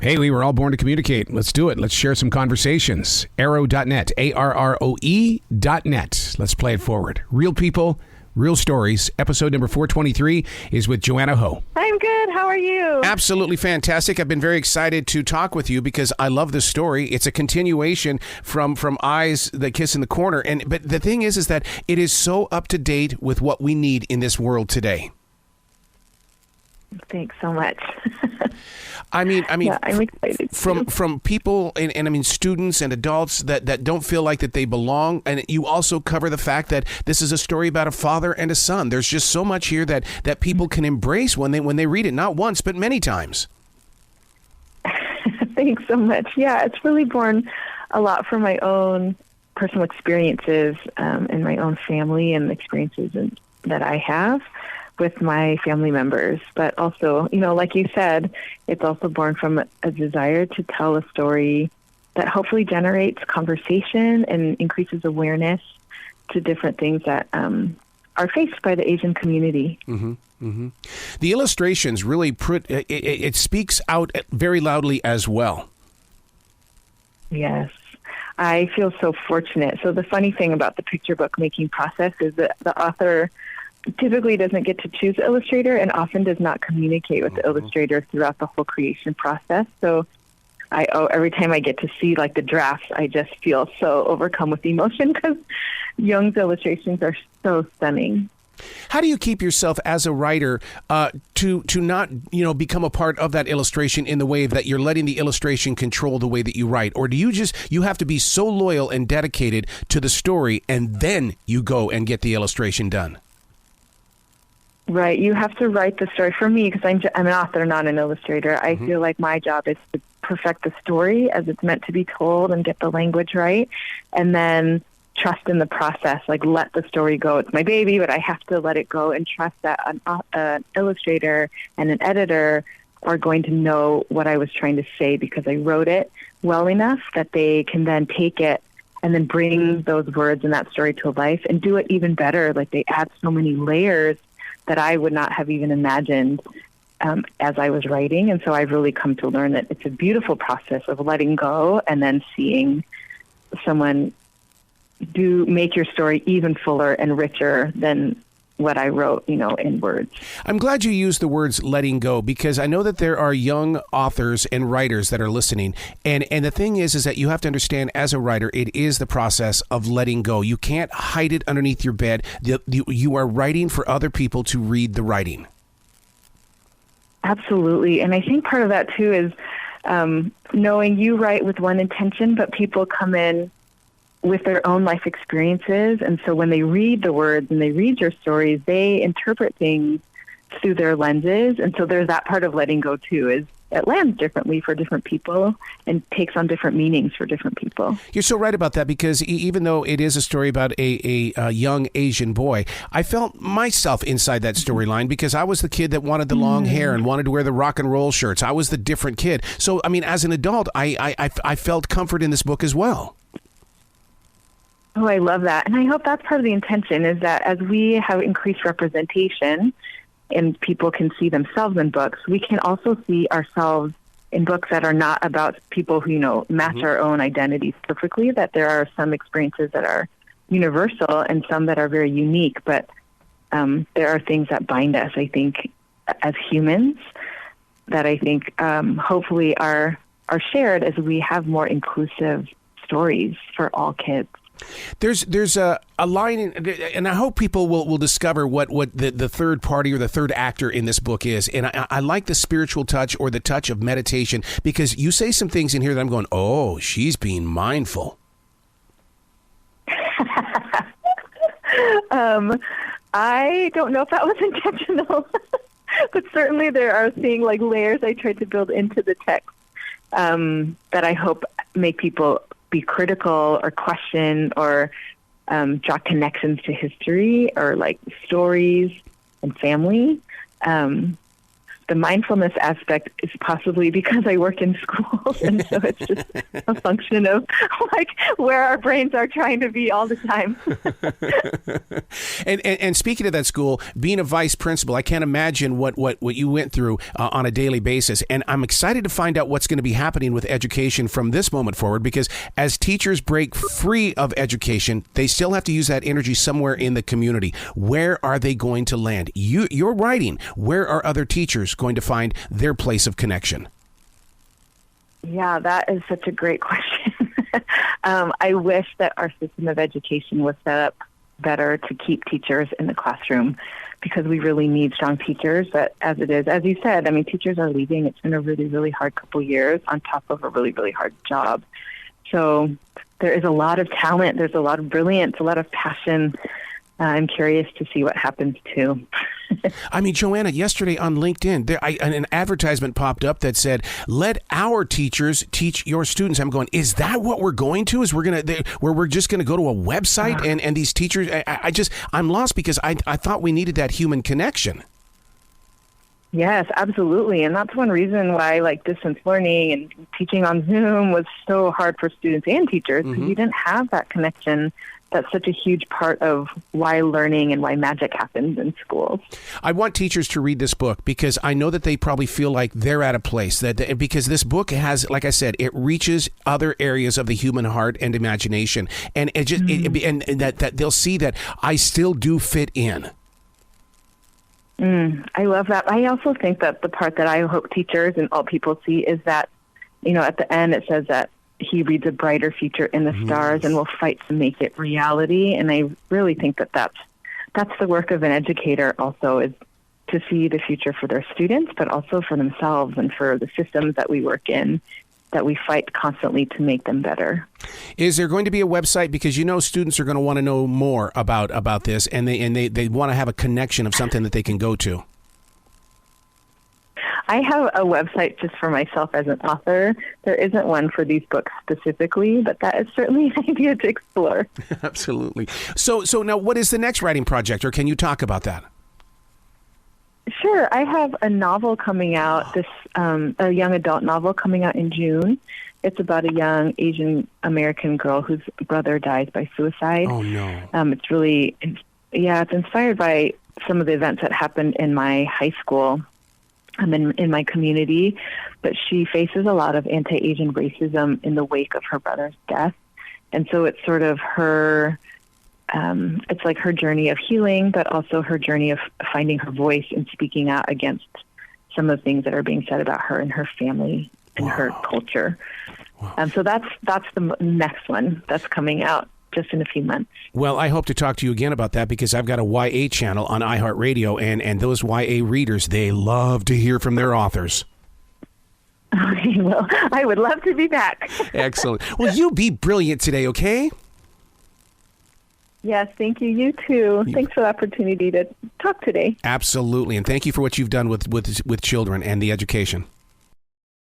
Hey, we were all born to communicate. Let's do it. Let's share some conversations. Arrow.net, ARROE.net. Let's play it forward. Real people, real stories. Episode number 423 is with Joanna Ho. I'm good. How are you? Absolutely fantastic. I've been very excited to talk with you because I love this story. It's a continuation from Eyes That Kiss in the Corner. But the thing is that it is so up to date with what we need in this world today. Thanks so much. I mean, yeah, I'm excited from people and I mean students and adults that don't feel like that they belong, and you also cover the fact that this is a story about a father and a son. There's just so much here that people can embrace when they read it, not once but many times. Thanks so much. Yeah, it's really born a lot from my own personal experiences and my own family and experiences that I have with my family members, but also, like you said, it's also born from a desire to tell a story that hopefully generates conversation and increases awareness to different things that are faced by the Asian community. Mm-hmm. Mm-hmm. The illustrations really it speaks out very loudly as well. Yes. I feel so fortunate. So the funny thing about the picture book making process is that the author typically doesn't get to choose the illustrator and often does not communicate with the illustrator throughout the whole creation process. So every time I get to see like the drafts, I just feel so overcome with emotion because Young's illustrations are so stunning. How do you keep yourself as a writer to not become a part of that illustration in the way that you're letting the illustration control the way that you write? Or do you have to be so loyal and dedicated to the story and then you go and get the illustration done? Right. You have to write the story. For me, because I'm an author, not an illustrator, I feel like my job is to perfect the story as it's meant to be told and get the language right. And then trust in the process, like let the story go. It's my baby, but I have to let it go and trust that an illustrator and an editor are going to know what I was trying to say because I wrote it well enough that they can then take it and then bring those words and that story to life and do it even better. Like they add so many layers that I would not have even imagined as I was writing. And so I've really come to learn that it's a beautiful process of letting go and then seeing someone make your story even fuller and richer than what I wrote, in words. I'm glad you used the words letting go because I know that there are young authors and writers that are listening. And the thing is that you have to understand as a writer, it is the process of letting go. You can't hide it underneath your bed. You are writing for other people to read the writing. Absolutely. And I think part of that too is knowing you write with one intention, but people come in with their own life experiences. And so when they read the words and they read your stories, they interpret things through their lenses. And so there's that part of letting go too, is it lands differently for different people and takes on different meanings for different people. You're so right about that because even though it is a story about a young Asian boy, I felt myself inside that storyline because I was the kid that wanted the long hair and wanted to wear the rock and roll shirts. I was the different kid. So, I mean, as an adult, I felt comfort in this book as well. Oh, I love that. And I hope that's part of the intention is that as we have increased representation and people can see themselves in books, we can also see ourselves in books that are not about people who, match our own identities perfectly, that there are some experiences that are universal and some that are very unique. But there are things that bind us, I think, as humans that I think hopefully are shared as we have more inclusive stories for all kids. There's a line, and I hope people will discover what the third party or the third actor in this book is. And I like the spiritual touch or the touch of meditation because you say some things in here that I'm going, oh, she's being mindful. I don't know if that was intentional, but certainly there are things like layers I tried to build into the text that I hope make people be critical or question or draw connections to history or like stories and family. the mindfulness aspect is possibly because I work in schools, and so it's just a function of like where our brains are trying to be all the time. And speaking of that school, being a vice principal, I can't imagine what you went through on a daily basis. And I'm excited to find out what's going to be happening with education from this moment forward, because as teachers break free of education, they still have to use that energy somewhere in the community. Where are they going to land? You're writing. Where are other teachers going to find their place of connection? Yeah, that is such a great question. I wish that our system of education was set up better to keep teachers in the classroom, because we really need strong teachers. But as it is, as you said, I mean, teachers are leaving. It's been a really, really hard couple years on top of a really, really hard job. So there is a lot of talent. There's a lot of brilliance, a lot of passion. I'm curious to see what happens too. I mean, Joanna, yesterday on LinkedIn, an advertisement popped up that said, "Let our teachers teach your students." I'm going, is that what we're going to? Is we're just going to go to a website and these teachers? I'm lost, because I thought we needed that human connection. Yes, absolutely. And that's one reason why like distance learning and teaching on Zoom was so hard for students and teachers, because you didn't have that connection. That's such a huge part of why learning and why magic happens in schools. I want teachers to read this book, because I know that they probably feel like they're at a place because this book has, like I said, it reaches other areas of the human heart and imagination, and it just and that they'll see that I still do fit in. I love that. I also think that the part that I hope teachers and all people see is that, at the end it says that he reads a brighter future in the stars and will fight to make it reality. And I really think that that's the work of an educator also, is to see the future for their students, but also for themselves and for the systems that we work in, that we fight constantly to make them better. Is there going to be a website? Because students are going to want to know more about this, and they want to have a connection of something that they can go to. I have a website just for myself as an author. There isn't one for these books specifically, but that is certainly an idea to explore. Absolutely. So now, what is the next writing project, or can you talk about that? Sure. I have a novel coming out, a young adult novel coming out in June. It's about a young Asian American girl whose brother dies by suicide. Oh, no. It's really, it's inspired by some of the events that happened in my high school. In my community, but she faces a lot of anti-Asian racism in the wake of her brother's death. And so it's sort of her, it's like her journey of healing, but also her journey of finding her voice and speaking out against some of the things that are being said about her and her family and her culture. Wow. So that's the next one that's coming out just in a few months. Well, I hope to talk to you again about that, because I've got a YA channel on iHeartRadio, and those YA readers, they love to hear from their authors. Okay, well, I would love to be back. Excellent. Well, you be brilliant today, okay? Yes, thank you. You too. Thanks for the opportunity to talk today. Absolutely, and thank you for what you've done with children and the education.